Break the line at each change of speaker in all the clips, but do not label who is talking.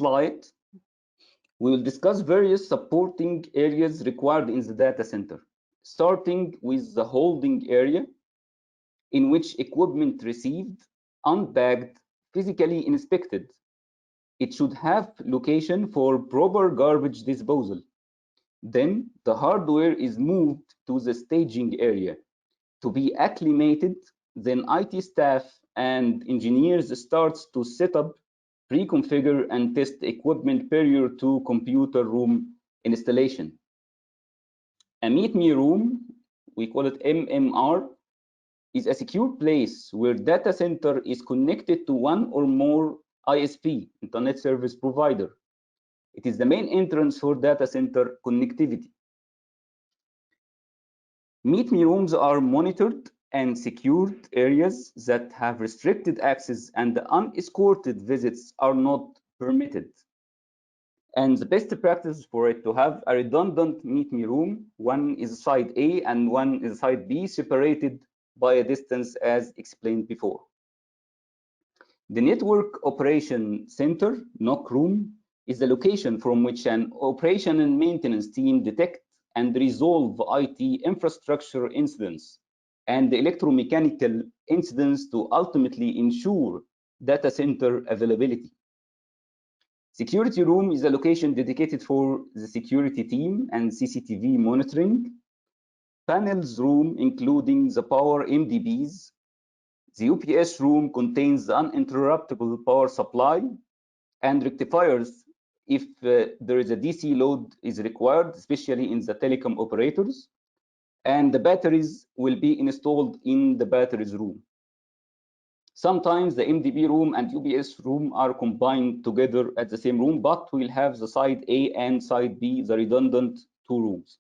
slide, we will discuss various supporting areas required in the data center, starting with the holding area, in which equipment received, unpacked, physically inspected. It should have location for proper garbage disposal. Then the hardware is moved to the staging area to be acclimated. Then IT staff and engineers starts to set up, pre-configure and test equipment prior to computer room installation. A meet me room, we call it MMR, is a secure place where data center is connected to one or more ISP, Internet Service Provider. It is the main entrance for data center connectivity. Meet me rooms are monitored and secured areas that have restricted access, and the unescorted visits are not permitted. And the best practice for it to have a redundant meet me room. One is side A and one is side B, separated by a distance as explained before. The Network Operation Center, NOC room, is the location from which an operation and maintenance team detect and resolve IT infrastructure incidents and electromechanical incidents to ultimately ensure data center availability. Security room is a location dedicated for the security team and CCTV monitoring. Panels room, including the power MDBs. The UPS room contains the uninterruptible power supply and rectifiers if there is a DC load is required, especially in the telecom operators. And the batteries will be installed in the batteries room. Sometimes the MDB room and UPS room are combined together at the same room, but we'll have the side A and side B, the redundant two rooms.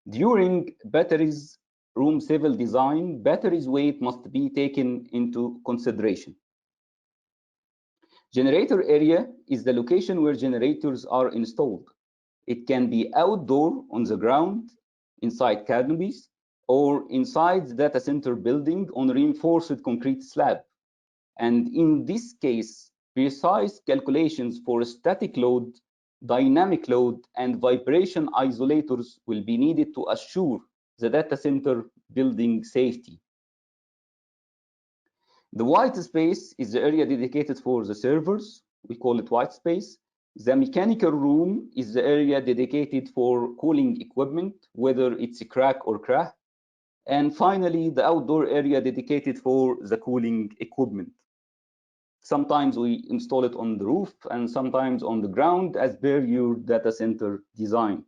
During batteries room civil design, batteries weight must be taken into consideration. Generator area is the location where generators are installed. It can be outdoor on the ground, inside canopies, or inside the data center building on reinforced concrete slab. And in this case, precise calculations for static load, dynamic load, and vibration isolators will be needed to assure the data center building safety. The white space is the area dedicated for the servers. We call it white space. The mechanical room is the area dedicated for cooling equipment, whether it's a crack or crack. And finally, the outdoor area dedicated for the cooling equipment. Sometimes we install it on the roof and sometimes on the ground as per your data center design.